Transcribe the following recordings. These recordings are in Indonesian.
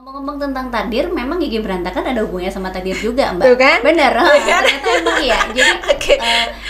Ngomong-ngomong tentang takdir, memang gigi berantakan ada hubungannya sama takdir juga, Mbak. Tuh kan? Bener, Tuh kan? ternyata emang iya. Jadi, Oke.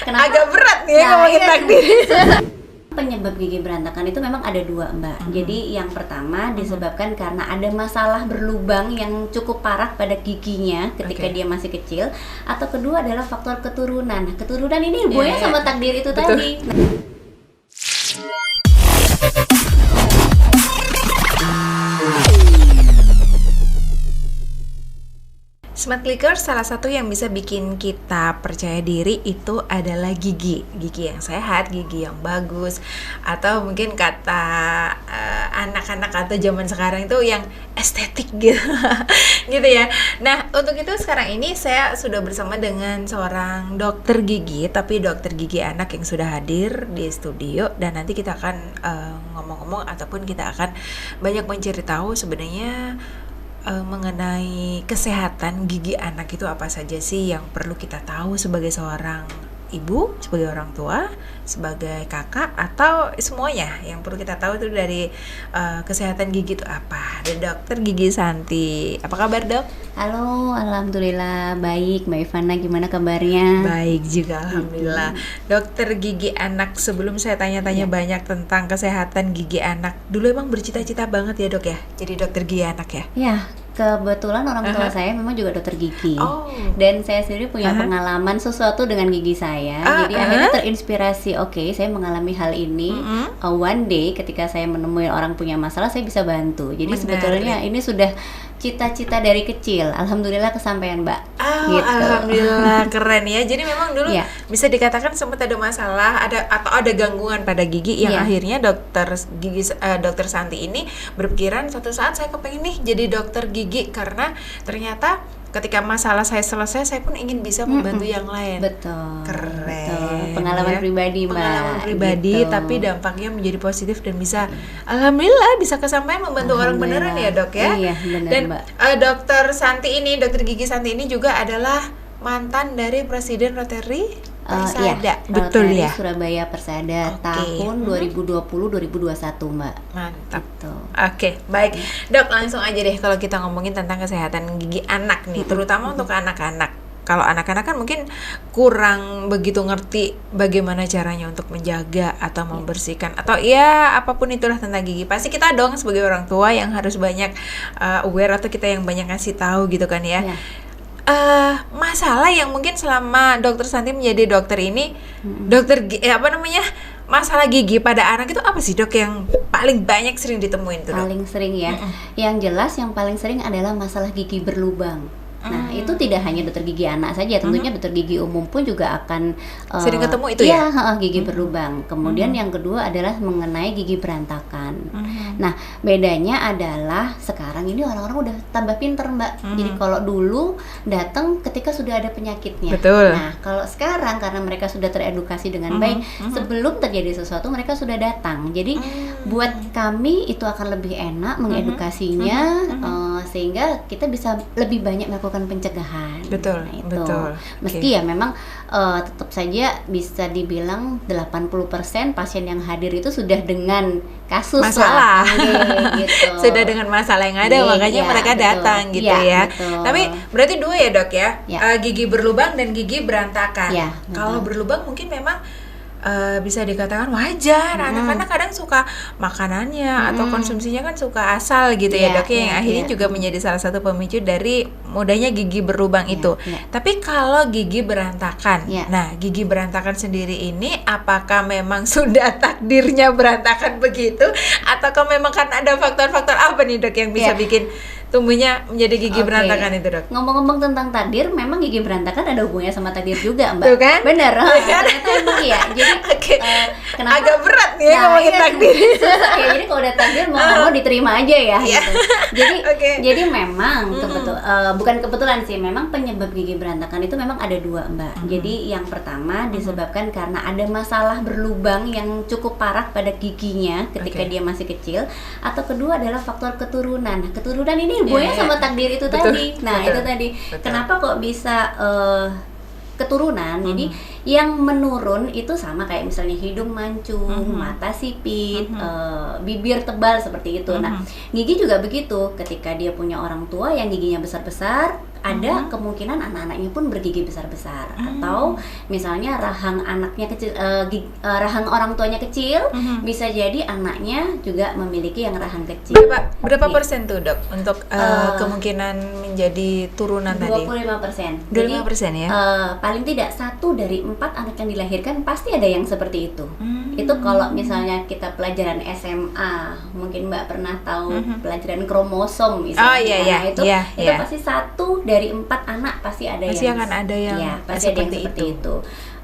kenapa? Agak berat nih ya ngomongin iya. takdir. Penyebab gigi berantakan itu memang ada dua, Mbak. Jadi yang pertama disebabkan karena ada masalah berlubang yang cukup parah pada giginya ketika Oke. dia masih kecil, atau kedua adalah faktor keturunan. Nah, keturunan ini hubungannya Iya, iya. sama takdir itu Betul. tadi. Smart Clicker salah satu yang bisa bikin kita percaya diri itu adalah gigi yang sehat, gigi yang bagus, atau mungkin kata anak-anak atau zaman sekarang itu yang estetik gitu, gitu ya. Nah untuk itu sekarang ini saya sudah bersama dengan seorang dokter gigi, tapi dokter gigi anak yang sudah hadir di studio, dan nanti kita akan ngomong-ngomong ataupun kita akan banyak mencari tahu sebenarnya mengenai kesehatan gigi anak itu apa saja sih yang perlu kita tahu sebagai seorang ibu, sebagai orang tua, sebagai kakak, atau semuanya yang perlu kita tahu itu dari kesehatan gigi itu apa. Ada dokter gigi Santi. Apa kabar, Dok? Halo, alhamdulillah baik, Mbak Ivana, gimana kabarnya? Baik juga, alhamdulillah. Dokter gigi anak, sebelum saya tanya-tanya banyak tentang kesehatan gigi anak, dulu emang bercita-cita banget ya, Dok ya, jadi dokter gigi anak ya? Ya, kebetulan orang tua saya memang juga dokter gigi. Oh. Dan saya sendiri punya pengalaman sesuatu dengan gigi saya. Jadi akhirnya terinspirasi, oke, saya mengalami hal ini. One day ketika saya menemui orang punya masalah, saya bisa bantu. Jadi Menarik. sebetulnya ini sudah cita-cita dari kecil. Alhamdulillah kesampaian, Mbak. Oh, alhamdulillah, keren ya. Jadi memang dulu Iya. bisa dikatakan sempat ada masalah, ada gangguan pada gigi yang Iya. akhirnya dokter Santi ini berpikiran suatu saat saya kepengen nih jadi dokter gigi, karena ternyata ketika masalah saya selesai, saya pun ingin bisa membantu yang lain. Betul. Keren. Betul. Pengalaman ya. pribadi, Mbak. Pengalaman pribadi, Gitu. tapi dampaknya menjadi positif dan bisa, alhamdulillah bisa kesampaian membantu orang beneran ya, Dok ya. Iya, benar, Dan Mbak. dokter Santi ini, dokter gigi Santi ini juga adalah mantan dari Presiden Rotary Persada. Iya, Betul Rotary ya. Surabaya Persada Oke. tahun 2020-2021, Mbak. Mantap. Gitu. Oke, baik. Dok, langsung aja deh kalau kita ngomongin tentang kesehatan gigi anak nih, terutama untuk anak-anak. Kalau anak-anak kan mungkin kurang begitu ngerti bagaimana caranya untuk menjaga atau membersihkan atau ya apapun itulah tentang gigi. Pasti kita dong sebagai orang tua yang harus banyak aware, atau kita yang banyak ngasih tahu gitu kan ya. Iya. Masalah yang mungkin selama dokter Santi menjadi dokter ini, masalah gigi pada anak itu apa sih, Dok, yang paling banyak sering ditemuin tuh, Dok? Paling sering ya. Yang jelas yang paling sering adalah masalah gigi berlubang. Nah, itu tidak hanya dokter gigi anak saja, tentunya dokter gigi umum pun juga akan Sering ketemu itu ya? Gigi berlubang. Kemudian yang kedua adalah mengenai gigi berantakan. Nah, bedanya adalah sekarang ini orang-orang udah tambah pinter, Mbak. Jadi kalau dulu datang ketika sudah ada penyakitnya. Betul. Nah, kalau sekarang karena mereka sudah teredukasi dengan baik, sebelum terjadi sesuatu mereka sudah datang. Jadi buat kami itu akan lebih enak mengedukasinya, sehingga kita bisa lebih banyak melakukan pencegahan. Betul, Nah, itu. betul. Meski ya memang tetap saja bisa dibilang 80% pasien yang hadir itu sudah dengan kasus Masalah. gitu. Sudah dengan masalah yang ada, Iya, makanya mereka betul. datang gitu Iya, ya. betul. Tapi berarti dua ya, Dok ya? Ya. Gigi berlubang dan gigi berantakan. Iya, Kalau betul. berlubang mungkin memang bisa dikatakan wajar. Anak-anak kadang suka makanannya atau konsumsinya kan suka asal gitu ya, Iya, Dok, yang iya, akhirnya iya. juga menjadi salah satu pemicu dari mudahnya gigi berlubang itu. iya. Tapi kalau gigi berantakan, Iya. nah gigi berantakan sendiri ini apakah memang sudah takdirnya berantakan begitu, ataukah memang kan ada faktor-faktor apa nih, Dok, yang bisa Iya. bikin tumbuhnya menjadi gigi Oke. berantakan itu, Dok? Ngomong-ngomong tentang takdir, memang gigi berantakan ada hubungannya sama takdir juga, Mbak. Tuh kan? Bener. Tuh kan? Ternyata emang iya. Jadi Oke. kenapa? Agak berat nih ya ngomongin iya. takdir. Susah ya. Jadi kalau udah takdir mau nggak mau diterima aja ya. Iya. Gitu. Jadi Oke. jadi memang bukan kebetulan sih. Memang penyebab gigi berantakan itu memang ada dua, Mbak. Jadi yang pertama disebabkan karena ada masalah berlubang yang cukup parah pada giginya ketika Oke. dia masih kecil, atau kedua adalah faktor keturunan. Nah, keturunan ini hubungannya Iya, iya. sama takdir itu Betul, tadi. Nah, betul, itu tadi. betul. Kenapa kok bisa keturunan. Jadi yang menurun itu sama kayak misalnya hidung mancung, mata sipit, bibir tebal seperti itu. Nah, gigi juga begitu. Ketika dia punya orang tua yang giginya besar-besar, ada kemungkinan anak-anaknya pun bergigi besar-besar. Atau misalnya rahang anaknya kecil, rahang orang tuanya kecil, bisa jadi anaknya juga memiliki yang rahang kecil. Berapa persen tuh dok untuk kemungkinan menjadi turunan 25%. tadi? 25% ya? Paling tidak 1 dari 4 anak yang dilahirkan pasti ada yang seperti itu. Itu kalau misalnya kita pelajaran SMA, mungkin Mbak pernah tahu pelajaran kromosom misalnya. Itu pasti 1 dari 4 anak pasti ada pasti akan ada yang pasti ada yang seperti itu.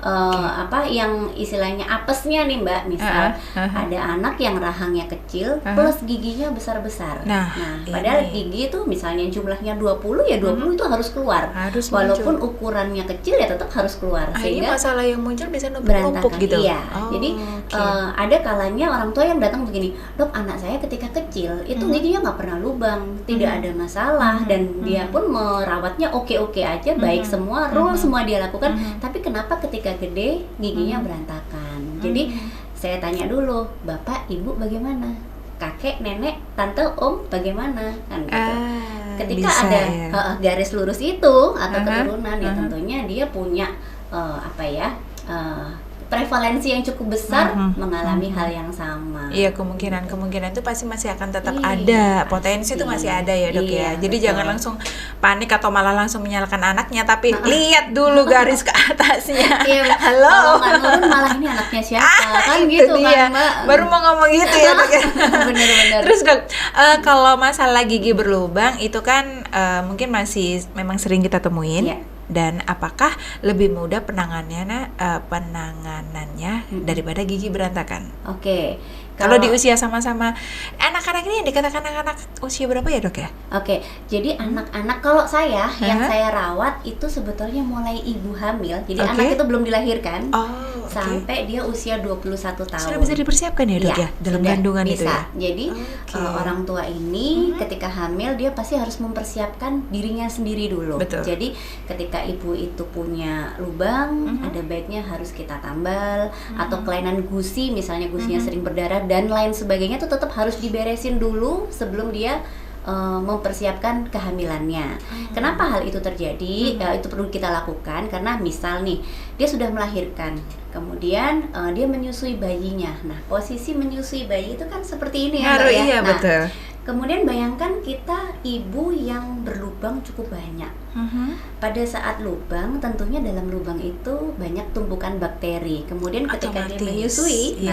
Apa yang istilahnya apesnya nih Mbak, misal ada anak yang rahangnya kecil plus giginya besar-besar. Nah padahal gigi itu misalnya jumlahnya 20 ya 20 itu harus keluar. Walaupun ukurannya kecil ya tetap harus keluar. Sehingga masalah yang muncul bisa numpuk-numpuk gitu. Iya. Jadi ada kalanya orang tua yang datang begini, "Dok, anak saya ketika kecil itu giginya nggak pernah lubang, tidak ada masalah dan dia pun merawatnya oke-oke aja, baik semua, rule semua dia lakukan, tapi kenapa ketika gede giginya berantakan?" Jadi saya tanya dulu, "Bapak, Ibu bagaimana? Kakek, nenek, tante, om bagaimana?" Kan gitu. Ketika ada garis lurus itu atau keturunan ya tentunya dia punya prevalensi yang cukup besar mengalami hal yang sama. Iya, kemungkinan itu pasti masih akan tetap ada. Potensi itu masih ada ya dok ya. Jadi jangan langsung panik atau malah langsung menyalahkan anaknya, tapi lihat dulu garis ke atasnya. Halo. Kalau nurun malah ini anaknya siapa? Kan gitu kan Mbak. Baru mau ngomong gitu ya dok ya. Bener-bener. Terus dok, kalau masalah gigi berlubang itu kan mungkin masih memang sering kita temuin. Dan apakah lebih mudah penanganannya daripada gigi berantakan? Oke. Kalau di usia sama-sama anak-anak ini yang dikatakan anak-anak usia berapa ya dok ya? Oke, jadi anak-anak kalau saya yang saya rawat itu sebetulnya mulai ibu hamil, jadi anak itu belum dilahirkan sampai dia usia 21 tahun. Sudah bisa dipersiapkan ya dok ya dalam kandungan itu ya? Jadi orang tua ini ketika hamil dia pasti harus mempersiapkan dirinya sendiri dulu. Betul. Jadi ketika ibu itu punya lubang, ada baiknya harus kita tambal, atau kelainan gusi, misalnya gusinya sering berdarah dan lain sebagainya, itu tetap harus diberesin dulu sebelum dia mempersiapkan kehamilannya. Kenapa hal itu terjadi? Itu perlu kita lakukan karena misal nih dia sudah melahirkan, kemudian dia menyusui bayinya. Nah, posisi menyusui bayi itu kan seperti ini ya, Mbak ya. Iya, betul. Kemudian bayangkan kita ibu yang berlubang cukup banyak. Pada saat lubang, tentunya dalam lubang itu banyak tumpukan bakteri. Kemudian ketika dia menyusui,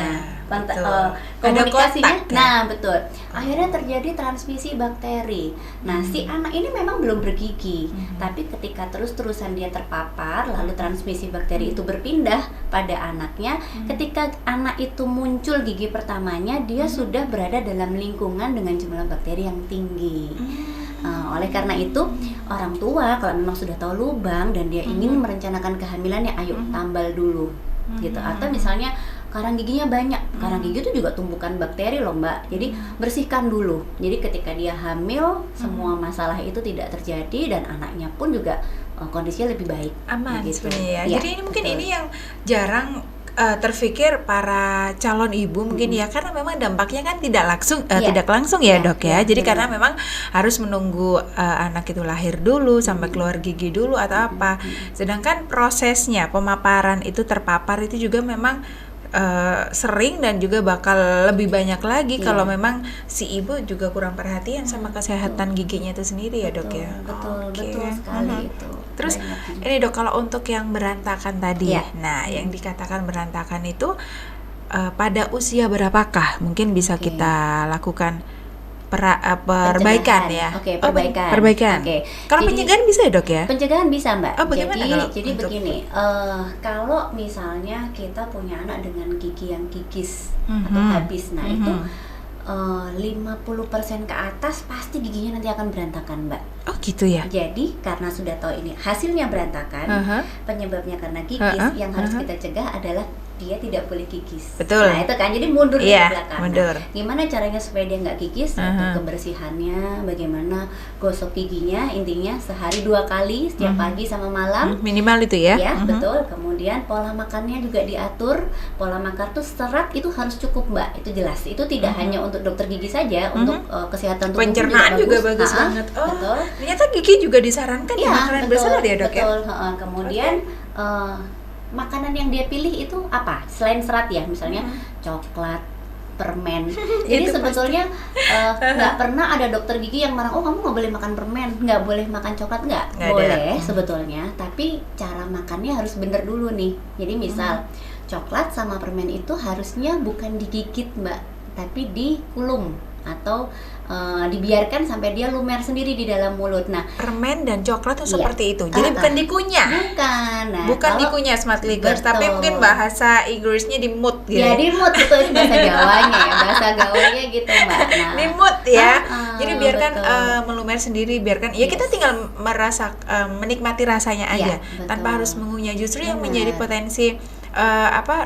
komunikasinya, betul. Akhirnya terjadi transmisi bakteri. Nah, si anak ini memang belum bergigi, tapi ketika terus-terusan dia terpapar, lalu transmisi bakteri itu berpindah pada anaknya. Ketika anak itu muncul gigi pertamanya, dia sudah berada dalam lingkungan dengan jumlah bakteri yang tinggi. Oleh karena itu orang tua kalau memang sudah tahu lubang dan dia ingin merencanakan kehamilannya, ayo tambal dulu gitu. Atau misalnya karang giginya banyak, karang gigi itu juga tumpukan bakteri loh Mbak, jadi bersihkan dulu. Jadi ketika dia hamil semua masalah itu tidak terjadi dan anaknya pun juga kondisinya lebih baik, aman gitu. Sebenarnya ya. Jadi ini mungkin ini yang jarang terfikir para calon ibu mungkin ya, karena memang dampaknya kan tidak langsung ya dok ya. Jadi karena memang harus menunggu anak itu lahir dulu sampai keluar gigi dulu atau apa. Sedangkan prosesnya pemaparan itu terpapar itu juga memang sering dan juga bakal lebih banyak lagi kalau memang si ibu juga kurang perhatian sama kesehatan giginya itu sendiri ya dok ya. Betul sekali itu. Terus ini dok, kalau untuk yang berantakan tadi, nah yang dikatakan berantakan itu pada usia berapakah mungkin bisa kita lakukan perbaikan ya? Perbaikan. Kalau pencegahan bisa ya dok ya? Pencegahan bisa Mbak. Jadi begini, kalau misalnya kita punya anak dengan gigi yang kikis atau habis, nah itu 50% ke atas pasti giginya nanti akan berantakan Mbak. Oh gitu ya? Jadi karena sudah tahu ini hasilnya berantakan, penyebabnya karena kikis, yang harus kita cegah adalah dia tidak boleh kikis. Betul. Nah itu kan, jadi mundur Iya, ke belakang. mundur. Nah, gimana caranya supaya dia nggak kikis? Kebersihannya, bagaimana gosok giginya, intinya sehari 2 kali, setiap pagi sama malam. Minimal itu ya? Ya, betul. Kemudian pola makannya juga diatur. Pola makan tuh serat itu harus cukup, Mbak. Itu jelas. Itu tidak hanya untuk dokter gigi saja, untuk kesehatan tubuh pencernaan juga bagus banget. Oh, betul. Ternyata gigi juga disarankan ya, makanan berserat ya, Dok ya? Betul. Kemudian makanan yang dia pilih itu apa? Selain serat ya, misalnya coklat, permen. Jadi sebetulnya nggak pernah ada dokter gigi yang marah, oh kamu nggak boleh makan permen, nggak boleh makan coklat, nggak boleh sebetulnya. Tapi cara makannya harus bener dulu nih. Jadi misal coklat sama permen itu harusnya bukan digigit, Mbak, tapi dikulum atau dibiarkan sampai dia lumer sendiri di dalam mulut. Nah, permen dan coklat tuh seperti itu. Jadi bukan dikunyah. Bukan. Nah, bukan dikunyah Smart Lickers, tapi mungkin bahasa Inggrisnya dimut gitu. Ya, dimut itu bahasa Jawanya ya, bahasa gaulnya gitu, Mbak. Nah, dimut ya. Jadi biarkan melumer sendiri, biarkan ya kita tinggal menikmati rasanya aja tanpa harus mengunyah. Justru yang menjadi potensi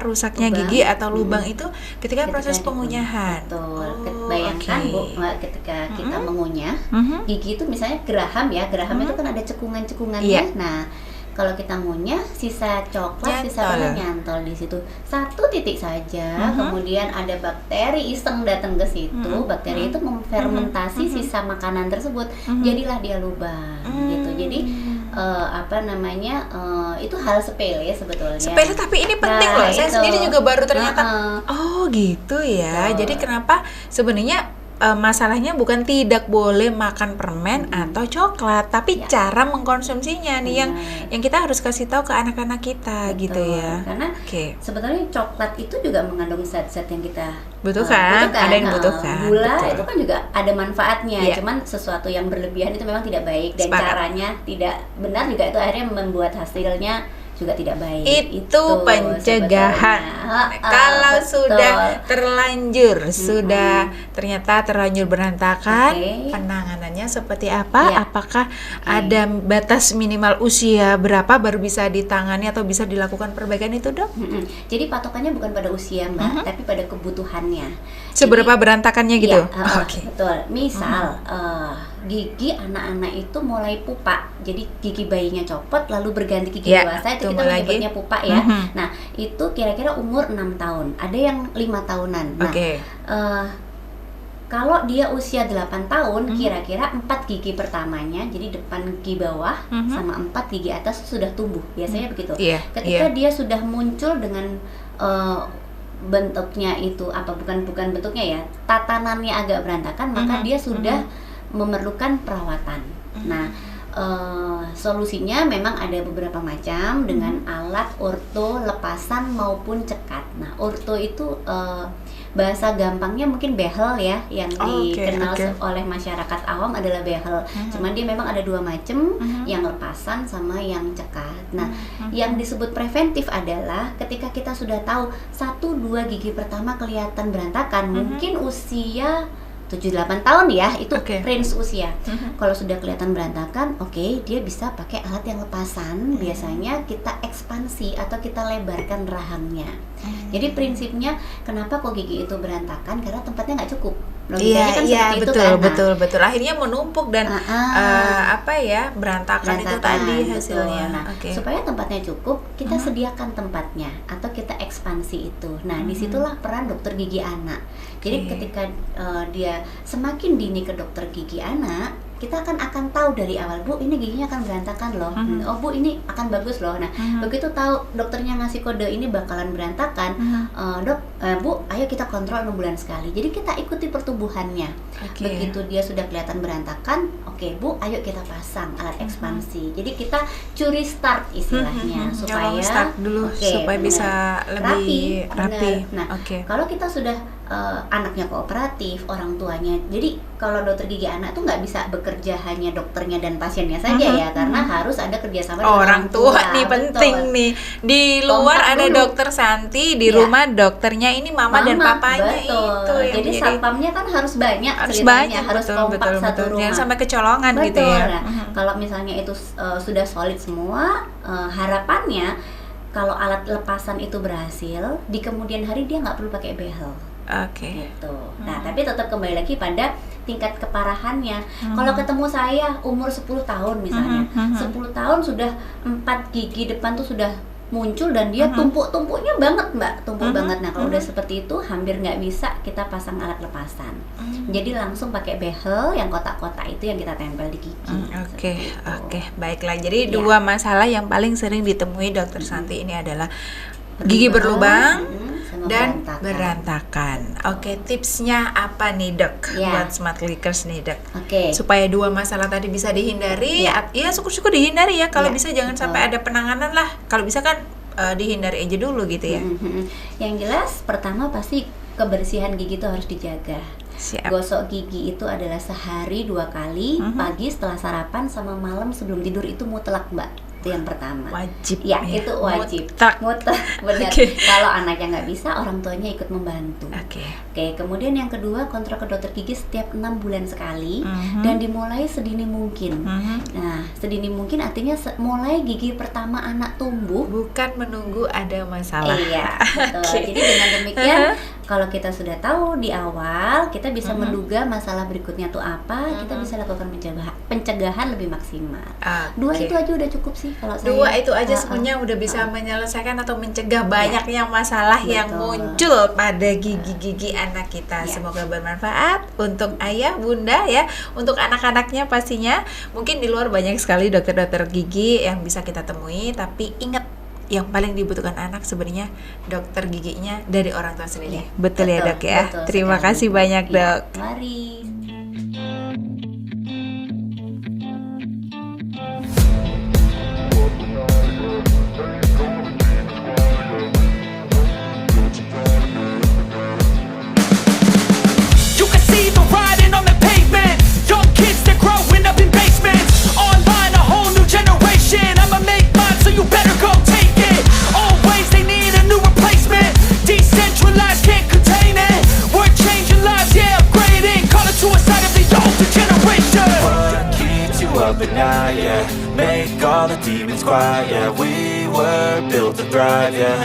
rusaknya gigi atau lubang itu ketika proses pengunyahan. Betul. Bayangkan Bu, ketika kita mengunyah gigi itu misalnya geraham ya, geraham itu kan ada cekungan-cekungannya. Nah, kalau kita ngunyah, sisa coklat, sisa permen nyantol di situ. 1 titik saja, kemudian ada bakteri iseng datang ke situ. Bakteri itu memfermentasi sisa makanan tersebut, jadilah dia lubang gitu. Jadi itu hal sepele sebetulnya. Sepele tapi ini penting loh. Saya sendiri juga baru ternyata oh gitu ya. Jadi kenapa sebenarnya masalahnya bukan tidak boleh makan permen atau coklat, tapi cara mengkonsumsinya nih yang kita harus kasih tahu ke anak-anak kita. Betul. Gitu ya. Karena sebetulnya coklat itu juga mengandung zat-zat yang kita butuhkan. Ada yang butuhkan. Gula itu kan juga ada manfaatnya, cuman sesuatu yang berlebihan itu memang tidak baik dan caranya tidak benar juga, itu akhirnya membuat hasilnya juga tidak baik. Itu pencegahan. Kalau sudah terlanjur, ternyata terlanjur berantakan, penanganannya seperti apa? Apakah ada batas minimal usia berapa baru bisa ditangani atau bisa dilakukan perbaikan itu, Dok? Jadi patokannya bukan pada usia, Mbak, tapi pada kebutuhannya. Seberapa berantakannya gitu? Betul. Misal gigi anak-anak itu mulai pupa, jadi gigi bayinya copot lalu berganti gigi dewasa, itu kita menyebutnya pupa ya. Nah, itu kira-kira umur 6 tahun, ada yang 5 tahunan. Nah, kalau dia usia 8 tahun, kira-kira 4 gigi pertamanya, jadi depan gigi bawah sama 4 gigi atas sudah tumbuh, biasanya begitu. Ketika dia sudah muncul dengan bentuknya itu bukan bentuknya ya, tatanannya agak berantakan, maka dia sudah memerlukan perawatan. Nah, solusinya memang ada beberapa macam dengan alat orto, lepasan maupun cekat. Nah, orto itu bahasa gampangnya mungkin behel ya, yang dikenal oleh masyarakat awam adalah behel. Cuman dia memang ada 2 macam, yang lepasan sama yang cekat. Nah, yang disebut preventif adalah ketika kita sudah tahu 1-2 gigi pertama kelihatan berantakan, mungkin usia 7-8 tahun ya, itu range usia. Kalau sudah kelihatan berantakan, dia bisa pakai alat yang lepasan. Biasanya kita ekspansi atau kita lebarkan rahangnya. Jadi prinsipnya kenapa kok gigi itu berantakan? Karena tempatnya nggak cukup. Logikanya kan seperti itu kan. Betul. Akhirnya menumpuk dan berantakan itu tadi hasilnya. Nah, supaya tempatnya cukup, kita sediakan tempatnya atau kita ekspansi itu. Nah, disitulah peran dokter gigi anak. Jadi ketika dia semakin dini ke dokter gigi anak, kita akan tahu dari awal, Bu, ini giginya akan berantakan loh. Oh, Bu, ini akan bagus loh. Nah, begitu tahu dokternya ngasih kode ini bakalan berantakan, Dok, Bu, ayo kita kontrol 6 bulan sekali. Jadi kita ikuti pertumbuhannya. Begitu dia sudah kelihatan berantakan, Bu, ayo kita pasang alat ekspansi. Jadi kita curi start istilahnya supaya start dulu supaya bisa lebih rapi. Nah, kalau kita sudah anaknya kooperatif, orang tuanya. Jadi kalau dokter gigi anak tuh nggak bisa bekerja hanya dokternya dan pasiennya saja ya, karena harus ada kerjasama dengan orang tua. Nih penting nih. Di luar ada dokter Santi, di rumah dokternya ini mama dan papanya itu. Jadi satpamnya kan harus banyak, harus kompak satu rumah. Jangan sampai kecolongan gitu ya. Nah, kalau misalnya itu sudah solid semua, harapannya kalau alat lepasan itu berhasil, di kemudian hari dia nggak perlu pakai behel. Oke. Gitu. Nah, tapi tetap kembali lagi pada tingkat keparahannya. Kalau ketemu saya umur 10 tahun misalnya, 10 tahun sudah 4 gigi depan tuh sudah muncul dan dia tumpuk-tumpuknya banget Mbak, tumpuk banget. Nah, kalau udah seperti itu hampir nggak bisa kita pasang alat lepasan. Jadi langsung pakai behel yang kotak-kotak itu yang kita tempel di gigi. Oke, baiklah. Jadi dua masalah yang paling sering ditemui Dokter Santi ini adalah gigi berlubang dan berantakan. Oke, tipsnya apa nih Dok buat smart clickers nih Dok? Supaya dua masalah tadi bisa dihindari. Ya syukur-syukur dihindari ya. Kalau bisa jangan sampai ada penanganan lah. Kalau bisa kan dihindari aja dulu gitu ya. Yang jelas pertama pasti kebersihan gigi itu harus dijaga. Siap. Gosok gigi itu adalah sehari 2 kali, pagi setelah sarapan sama malam sebelum tidur, itu mutlak Mbak. Itu yang pertama. Wajib. Ya, itu wajib. Mutlak. Benar. Kalau anaknya nggak bisa, orang tuanya ikut membantu. Oke, kemudian yang kedua, kontrol ke dokter gigi setiap 6 bulan sekali dan dimulai sedini mungkin. Nah, sedini mungkin artinya mulai gigi pertama anak tumbuh, bukan menunggu ada masalah. Iya, betul. Jadi dengan demikian kalau kita sudah tahu di awal, kita bisa menduga masalah berikutnya tuh apa, kita bisa lakukan pencegahan lebih maksimal. 2 itu aja udah cukup sih kalau saya. 2 itu aja sebenarnya udah bisa menyelesaikan atau mencegah banyaknya masalah yang muncul pada gigi-gigi anak kita. Semoga bermanfaat untuk ayah, bunda ya, untuk anak-anaknya pastinya. Mungkin di luar banyak sekali dokter-dokter gigi yang bisa kita temui, tapi ingat, yang paling dibutuhkan anak sebenarnya dokter giginya dari orang tua sendiri. Betul ya Dok ya. Terima kasih banyak Dok. Mari. You can see the writing on the pavement. Young kids, they're growing up in basements. Online, a whole new generation. I'ma make mine, so you better go take it. Always they need a new replacement. Decentralized, can't contain it. We're changing lives, yeah, upgrading. Call it suicide of the older generation. What keeps you up at night, yeah? Make all the demons quiet, yeah. We were built to thrive, yeah.